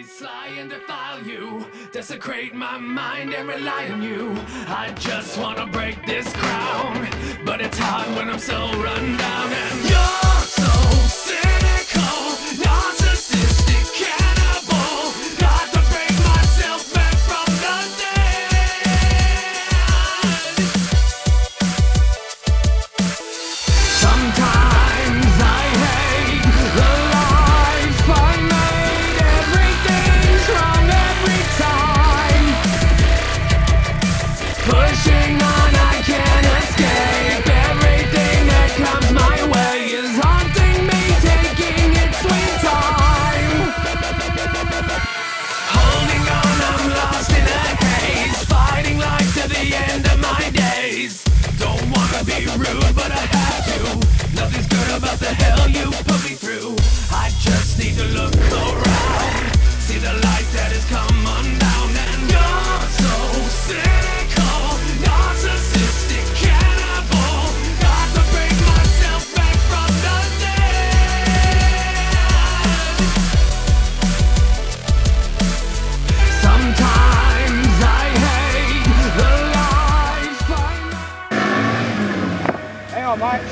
Sly and defile you, desecrate my mind and rely on you. I just wanna break this crown, but it's hard when I'm so run down. And you're so cynical, narcissistic cannibal. Got to break myself back from the dead. Sometimes I hate the life I made. Everything's wrong every time. Pushing on, I can't escape. Everything that comes my way is haunting me, taking its sweet time. Holding on, I'm lost in a haze, fighting life to the end of my days. Don't wanna be rude, but I have to. Nothing's good about the hell you put me through. I just need to look around, see the light that has come undone. And you're so cynical, narcissistic cannibal. Got to break myself back from the dead. Sometimes I hate the life I made. Hang on, mate.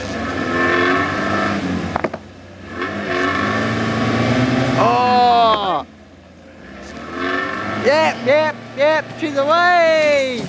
Oh! Yep, she's away!